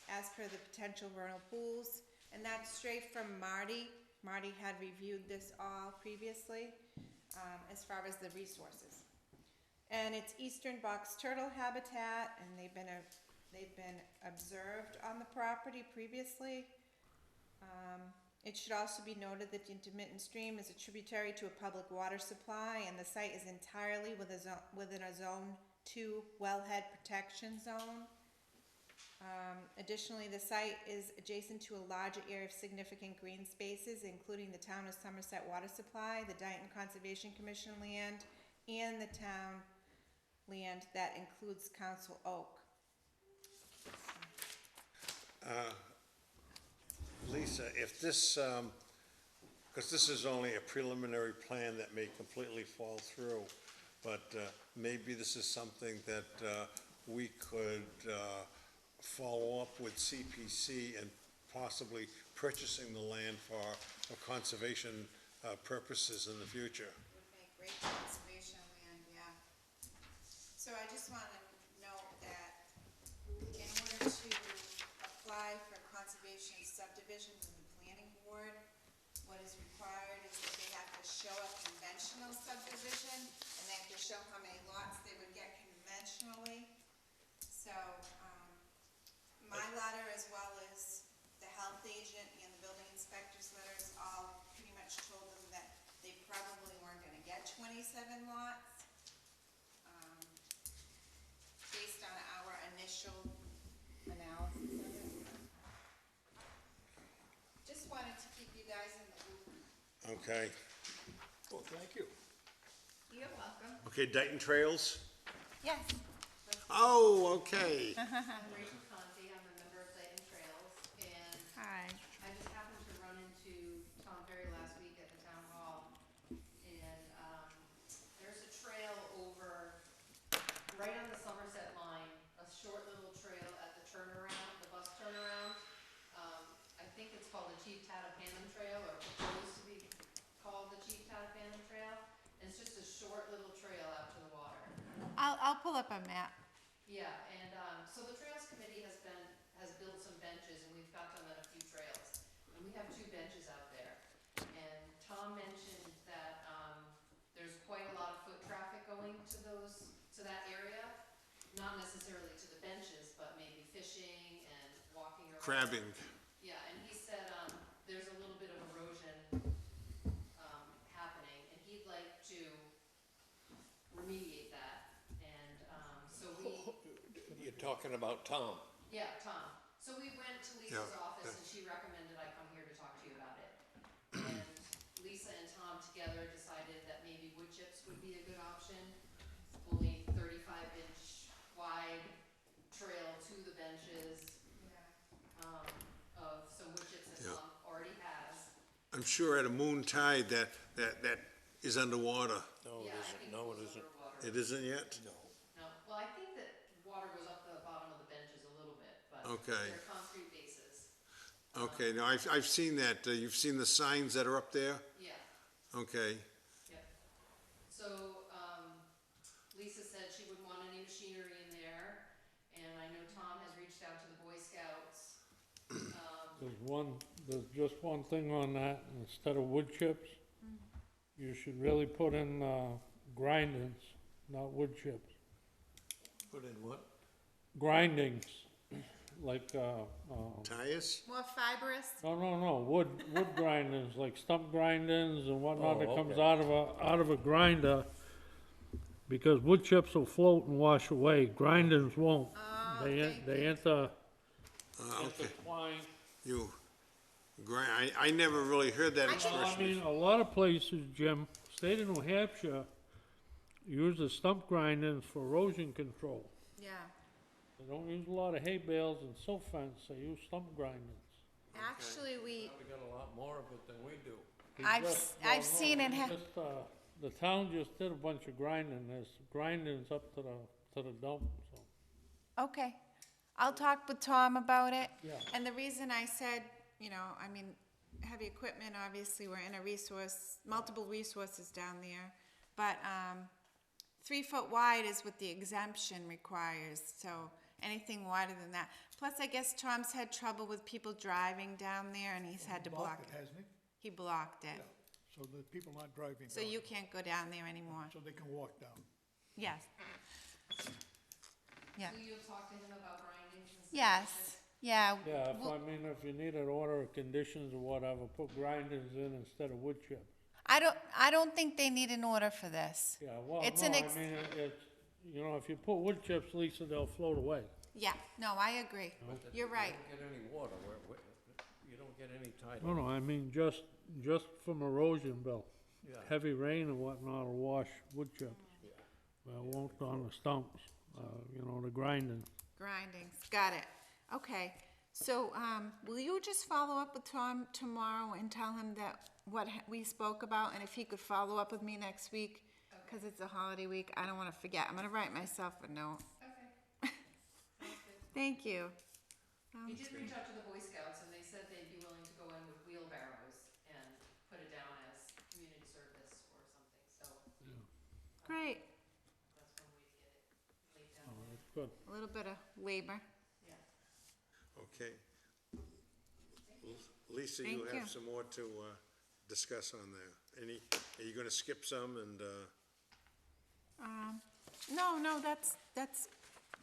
as per the potential vernal pools. And that's straight from Marty. Marty had reviewed this all previously, as far as the resources. And it's eastern box turtle habitat, and they've been observed on the property previously. It should also be noted that the intermittent stream is a tributary to a public water supply, and the site is entirely within a Zone 2 wellhead protection zone. Additionally, the site is adjacent to a larger area of significant green spaces, including the town of Somerset water supply, the Dayton Conservation Commission land, and the town land that includes Council Oak. Lisa, if this, because this is only a preliminary plan that may completely fall through, but maybe this is something that we could follow up with CPC and possibly purchasing the land for conservation purposes in the future. Would make great conservation land, yeah. So I just want to note that in order to apply for conservation subdivision from the planning board, what is required is that they have to show a conventional subdivision, and they have to show how many lots they would get conventionally. So, my letter, as well as the health agent and the building inspector's letters, all pretty much told them that they probably weren't gonna get 27 lots. Based on our initial analysis of it. Just wanted to keep you guys in the loop. Okay. Well, thank you. You're welcome. Okay, Dayton Trails? Yes. Oh, okay. Rachel Conti, I'm a member of Dayton Trails, and Hi. I just happened to run into Tom Ferry last week at the town hall, and, there's a trail over, right on the Somerset line, a short little trail at the turnaround, the bus turnaround. I think it's called the Chief Tatapanam Trail, or proposed to be called the I'll pull up a map. Yeah, and, so the Trails Committee has built some benches, and we've got them at a few trails. And we have 2 benches out there. And Tom mentioned that, there's quite a lot of foot traffic going to that area. Not necessarily to the benches, but maybe fishing and walking around. Crabbing. Yeah, and he said, there's a little bit of erosion, happening, and he'd like to remediate that. And, so You're talking about Tom. yeah, Tom. So we went to Lisa's Yeah, office and she recommended I come here to talk to you about it. And Lisa and Tom together decided that maybe wood chips would be a good option. Only 35-inch wide trail to the benches, of some wood chips that Yeah. Tom already has. I'm sure at a moon tide that is underwater. No, Yeah, it I isn't, think no, it it goes isn't. underwater. It isn't yet? No. No, well, I think that water goes up the bottom of the benches a little bit, but Okay. they're concrete bases. Okay, now I've seen that. You've seen the signs that are up there? Yeah. Okay. Yep. So, Lisa said she wouldn't want any machinery in there, and I know Tom has reached out to the Boy Scouts. There's just one thing on that, instead of wood chips, you should really put in, grindings, not wood chips. Put in what? Grindings, like, Tires? More fibrous? no, wood grindings, like stump grindings and whatnot Oh, that comes okay. out of a grinder. Because wood chips will float and wash away, grindings won't. They enter, Okay. intertwine. I never really heard that I think- I expression. mean, a lot of places, Jim, state of New Hampshire, use the stump grindings for erosion control. Yeah. They don't use a lot of hay bales and silt fence, they use stump grindings. Actually, We got a lot more of it than we do. I've seen it The town just did a bunch of grinding, there's grindings up to the dump, so. Okay, I'll talk with Tom about it. Yeah. And the reason I said, I mean, heavy equipment, obviously, we're in multiple resources down there. But, 3 foot wide is what the exemption requires, so anything wider than that. Plus, I guess Tom's had trouble with people driving down there and he's had to block it. Hasn't it? He blocked it, So the people not driving so down, you can't go down there anymore. so they can walk down. Yes. Yeah, So you'll talk to him about grindings and stuff? yes, yeah. Yeah, Well, if you need an order of conditions or whatever, put grindings in instead of wood chips. I don't think they need an order for this. Yeah, well, It's no, an I ex- mean, it's, if you put wood chips, Lisa, they'll float away. Yeah, no, I agree. You're right. You don't get any water, you don't get any tidal. No, I mean, just from erosion, Bill. Yeah. Heavy rain and whatnot will wash wood chips. But it won't on the stumps, the grinding. Grindings, got it. Okay, so, will you just follow up with Tom tomorrow and tell him that we spoke about, and if he could follow up with me next week? Cause it's a holiday week, I don't wanna forget, I'm gonna write myself a note. Okay. Sounds good. Thank you. We did reach out to the Boy Scouts, and they said they'd be willing to go in with wheelbarrows and put it down as community service or something, so Great, that's one way to get it laid down Oh, there. that's good. a little bit of labor. Yeah. Okay. Lisa, you Thank you. have some more to discuss on there. Are you gonna skip some and, No, that's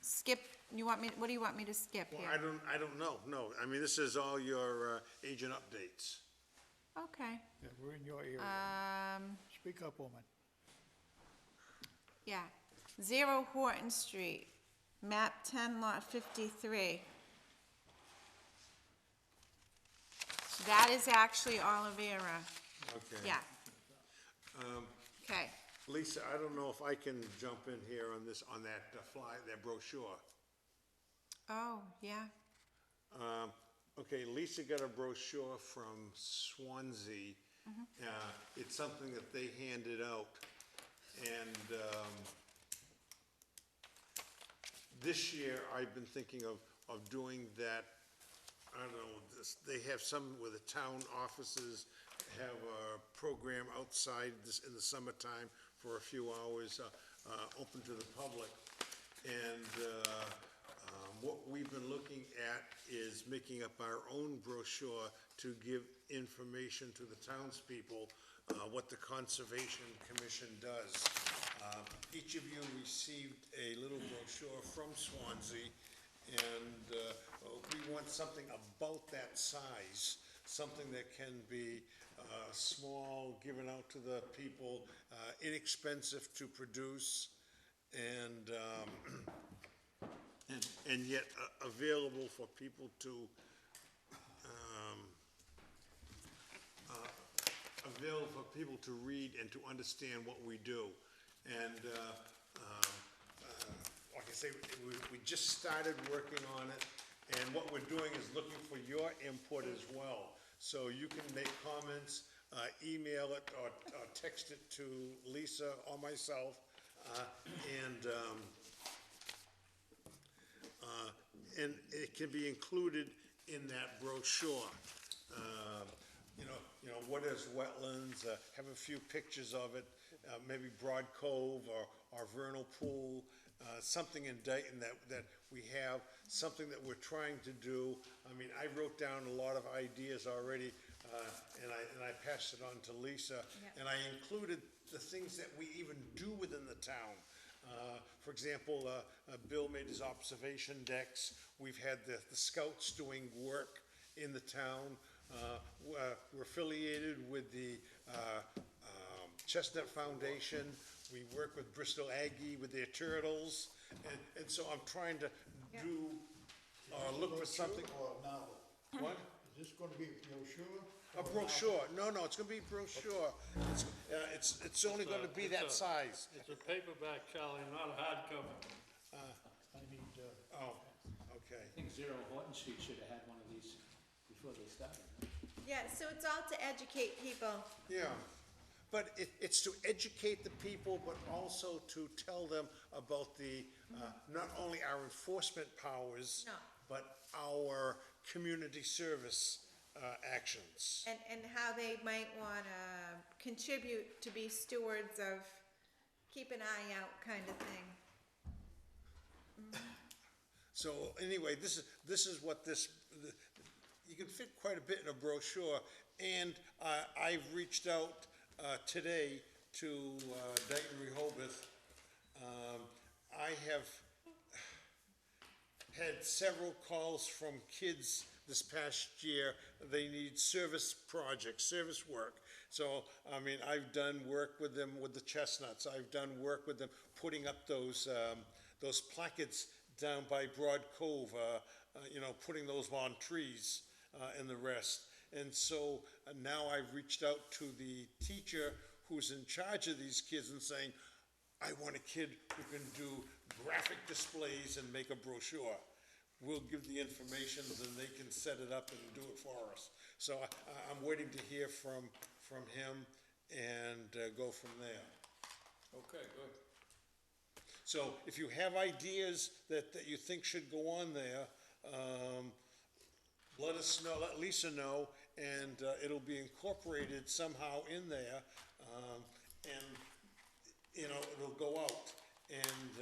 skip, what do you want me to skip well, here? I don't know, no. I mean, this is all your agent updates. Okay, Yeah, we're in your area. Um, Speak up, woman. yeah, 0 Horton Street, map 10, lot 53. That is actually Olivera, Okay. yeah. Okay, Lisa, I don't know if I can jump in here on that brochure. oh, yeah, Okay, Lisa got a brochure from Swansea. It's something that they handed out. And, this year, I've been thinking of doing that. I don't know, they have some where the town offices have a program outside in the summertime for a few hours, open to the public. And what we've been looking at is making up our own brochure to give information to the townspeople, what the Conservation Commission does. Each of you received a little brochure from Swansea, and we want something about that size, something that can be small, given out to the people, inexpensive to produce, and yet available for people to read and to understand what we do. And like I say, we just started working on it, and what we're doing is looking for your input as well. So you can make comments, email it, or text it to Lisa or myself, and it can be included in that brochure. You know, what is wetlands, have a few pictures of it, maybe Broad Cove or Vernal Pool, something in Dayton that we have, something that we're trying to do. I mean, I wrote down a lot of ideas already, and I passed it on to Lisa. Yeah. And I included the things that we even do within the town. For example, Bill made his observation decks. We've had the scouts doing work in the town. We're affiliated with the Chestnut Foundation. We work with Bristol Aggie with their turtles. And so I'm trying to do, or look for something. Or a novel? What? Is this gonna be a brochure? A brochure. No, it's gonna be a brochure. It's only gonna be that size. It's a paperback, Charlie, not a hardcover. I need, Oh, okay. I think Zero Horton Street should have had one of these before they started. Yeah, so it's all to educate people. Yeah, but it's to educate the people, but also to tell them about the, not only our enforcement powers, No. but our community service actions. And how they might wanna contribute to be stewards of keep an eye out kind of thing. So anyway, this is what you can fit quite a bit in a brochure, and I've reached out today to Dayton Rehoboth. I have had several calls from kids this past year. They need service projects, service work. So, I mean, I've done work with them with the Chestnuts. I've done work with them putting up those placards down by Broad Cove, putting those on trees and the rest. And so now I've reached out to the teacher who's in charge of these kids and saying, I want a kid who can do graphic displays and make a brochure. We'll give the information, then they can set it up and do it for us. So I'm waiting to hear from him and go from there. Okay, good. So if you have ideas that you think should go on there, let us know, let Lisa know, and it'll be incorporated somehow in there, and it'll go out. And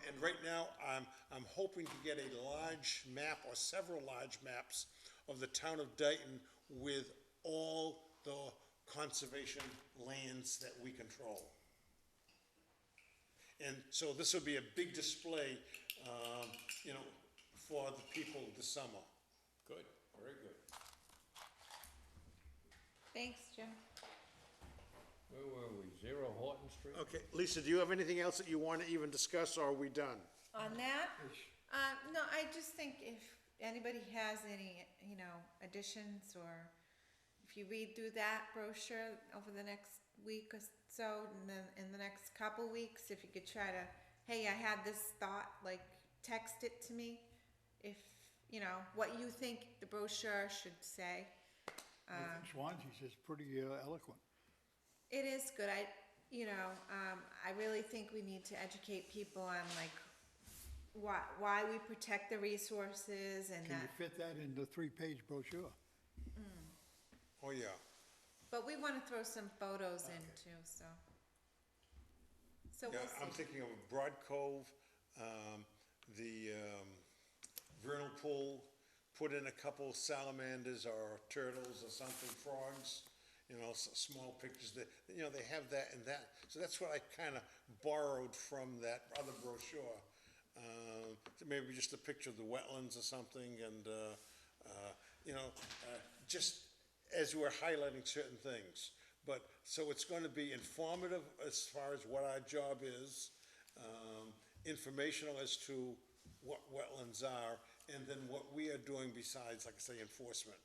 and right now I'm hoping to get a large map or several large maps of the town of Dayton with all the conservation lands that we control. And so this will be a big display, for the people this summer. Good, very good. Thanks, Jim. Where were we? 0 Horton Street? Okay, Lisa, do you have anything else that you want to even discuss, or are we done? On that, no, I just think if anybody has any, additions, or if you read through that brochure over the next week or so, and then in the next couple weeks, if you could try to, hey, I had this thought, like, text it to me, if, what you think the brochure should say. I think Swansea's is pretty eloquent. It is good. I really think we need to educate people on, like, why we protect the resources and Can you that. fit that in the 3-page brochure? Oh, yeah. But we want to throw some photos in too, so So Yeah, we'll I'm see. thinking of Broad Cove, the vernal pool, put in a couple salamanders or turtles or something, frogs, you know, small pictures that, you know, they have that and that. So that's what I kind of borrowed from that other brochure. So maybe just a picture of the wetlands or something and, you know, just as we're highlighting certain things. But, so it's going to be informative as far as what our job is, informational as to what wetlands are, and then what we are doing besides, like I say, enforcement,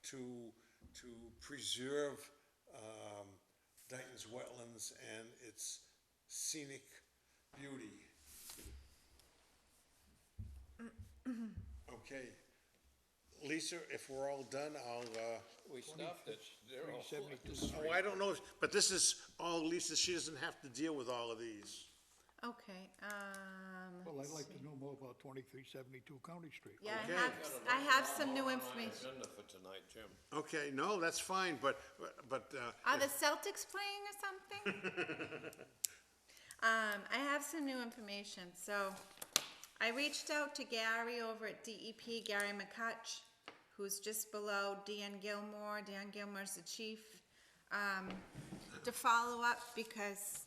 to preserve Dayton's wetlands and its scenic beauty. Okay. Lisa, if we're all done, I'll, We stopped at 372. oh, I don't know, but this is all Lisa, she doesn't have to deal with all of these. Okay, Well, let's I'd like see. to know more about 2372 County Street. Yeah, Okay. I have some new information. Agenda for tonight, Jim. Okay, no, that's fine, but, Are the Celtics playing or something? I have some new information, so I reached out to Gary over at DEP, Gary McCutch, who's just below Dan Gilmore. Dan Gilmore's the chief, to follow up because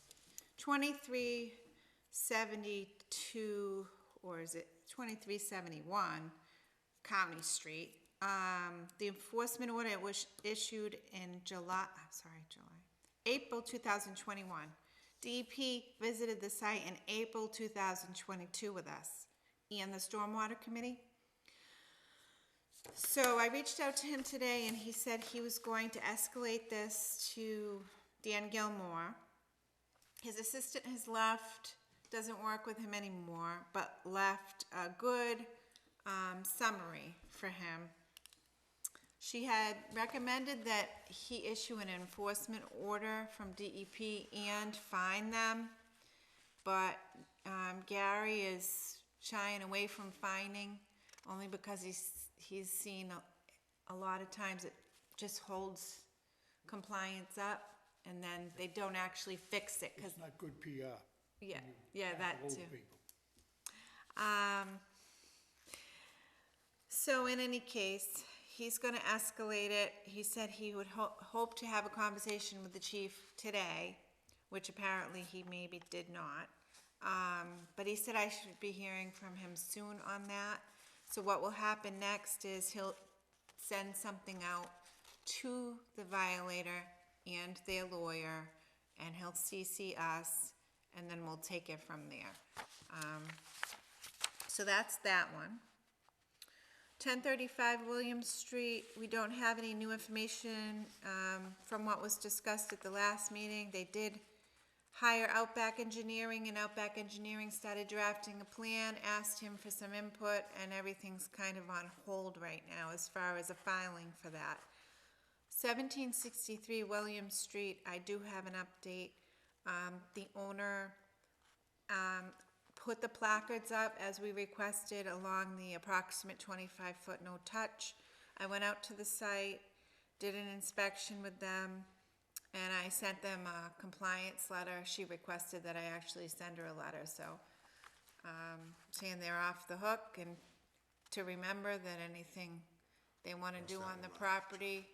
2372, or is it 2371 County Street, the enforcement order was issued in April 2021. DEP visited the site in April 2022 with us and the Stormwater Committee. So I reached out to him today and he said he was going to escalate this to Dan Gilmore. His assistant has left, doesn't work with him anymore, but left a good summary for him. She had recommended that he issue an enforcement order from DEP and fine them, but Gary is shying away from fining only because he's seen a lot of times it just holds compliance up and then they don't actually fix it because It's not good PR. yeah, that Old too. people. So in any case, he's gonna escalate it. He said he would hope to have a conversation with the chief today, which apparently he maybe did not. But he said I should be hearing from him soon on that. So what will happen next is he'll send something out to the violator and their lawyer, and he'll CC us, and then we'll take it from there. So that's that one. 1035 Williams Street, we don't have any new information from what was discussed at the last meeting. They did hire Outback Engineering, and Outback Engineering started drafting a plan, asked him for some input, and everything's kind of on hold right now as far as a filing for that. 1763 Williams Street, I do have an update. The owner put the placards up as we requested along the approximate 25-foot no touch. I went out to the site, did an inspection with them, and I sent them a compliance letter. She requested that I actually send her a letter, so saying they're off the hook and to remember that anything they want to do on the property.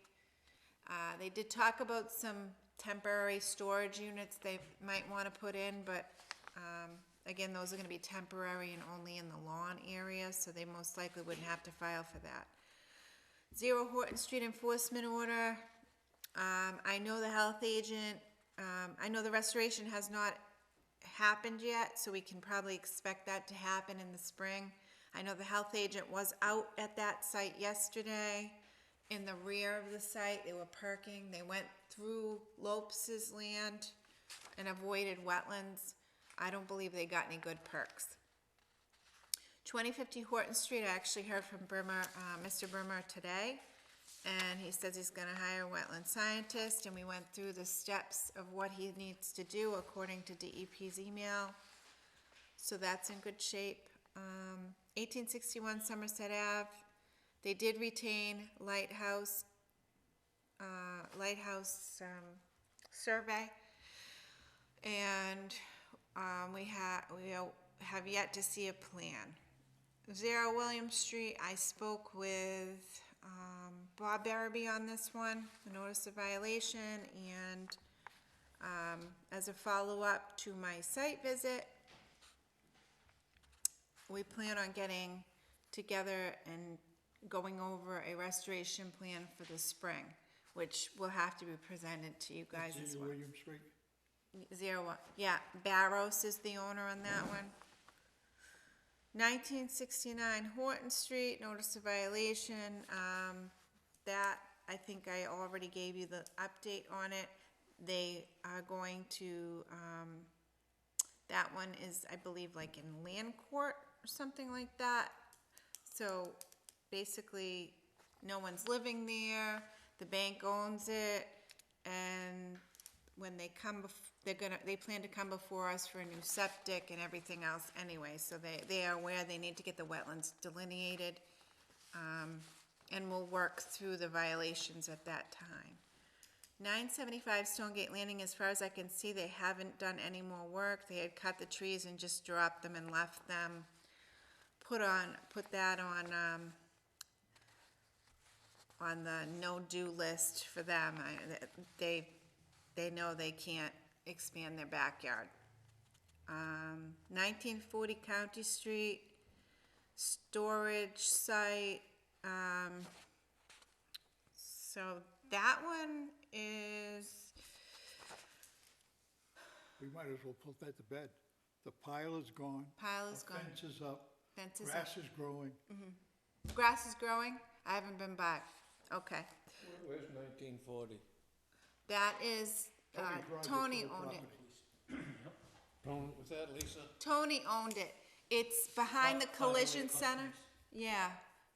They did talk about some temporary storage units they might want to put in, but again, those are going to be temporary and only in the lawn area, so they most likely wouldn't have to file for that. 0 Horton Street enforcement order. I know the health agent, I know the restoration has not happened yet, so we can probably expect that to happen in the spring. I know the health agent was out at that site yesterday. In the rear of the site, they were perking. They went through Lopes's land and avoided wetlands. I don't believe they got any good perks. 2050 Horton Street, I actually heard from Mr. Brimmer today, and he says he's gonna hire a wetland scientist, and we went through the steps of what he needs to do according to DEP's email. So that's in good shape. 1861 Somerset Ave, they did retain Lighthouse survey. And, we have yet to see a plan. 0 William Street, I spoke with, Bob Barabee on this one, the notice of violation, and, as a follow-up to my site visit, we plan on getting together and going over a restoration plan for the spring, which will have to be presented to you guys as well. William Street? 01, yeah, Barros is the owner on that one. 1969 Horton Street, notice of violation, that, I think I already gave you the update on it. They are going to, that one is, I believe, like in land court or something like that. So, basically, no one's living there, the bank owns it, and when they come, they plan to come before us for a new septic and everything else anyway, so they are aware they need to get the wetlands delineated, and we'll work through the violations at that time. 975 Stonegate Landing, as far as I can see, they haven't done any more work. They had cut the trees and just dropped them and left them. Put that on the no-do list for them. They know they can't expand their backyard. 1940 County Street, storage site, so that one is, We might as well put that to bed. The pile is gone. Pile is the gone. Fence is up. Fence is up. Grass is growing. Grass is growing? I haven't been by. Okay. Where's 1940? That is, Tony Rogers Tony owned owned it. Don't, Was that Lisa? Tony owned it. It's behind the collision center. Yeah,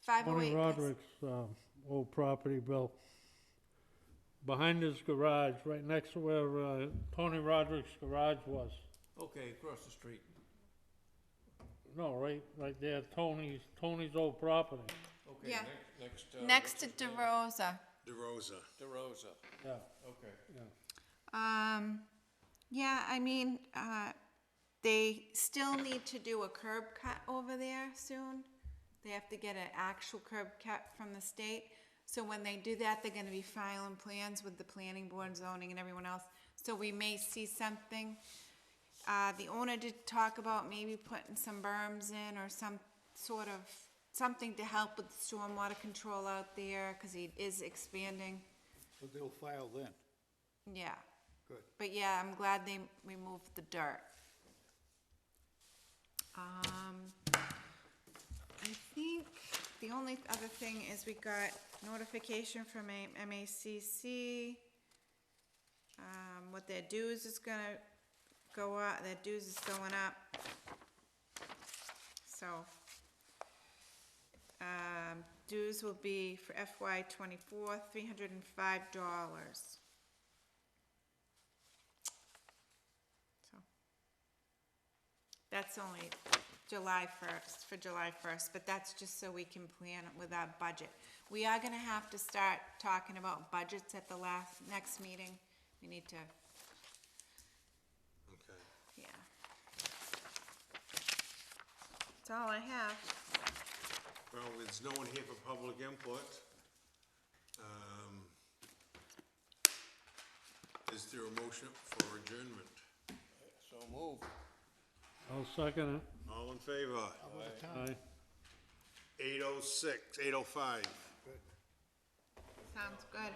Tony 508. Roderick's, old property, Bill. Behind his garage, right next to where, Tony Roderick's garage was. Okay, across the street. No, right there, Tony's old property, Okay, Yeah. next. Next to DeRosa. DeRosa. DeRosa, yeah, okay. yeah. Yeah, I mean, they still need to do a curb cut over there soon. They have to get an actual curb cut from the state. So when they do that, they're gonna be filing plans with the planning board, zoning, and everyone else. So we may see something. The owner did talk about maybe putting some berms in or some sort of, something to help with stormwater control out there, cause he is expanding. So they'll file then. Yeah. Good. But yeah, I'm glad they removed the dirt. I think the only other thing is we got notification from MACC, what their dues is gonna go up, their dues is going up. So, dues will be for FY '24, $305. So, that's only July 1st, for July 1st, but that's just so we can plan with our budget. We are gonna have to start talking about budgets at the next meeting. We need to, Okay. yeah. That's all I have. Well, there's no one here for public input. Is there a motion for adjournment? So move. I'll second it. All in favor? Aye. 8:06, 8:05. Sounds good.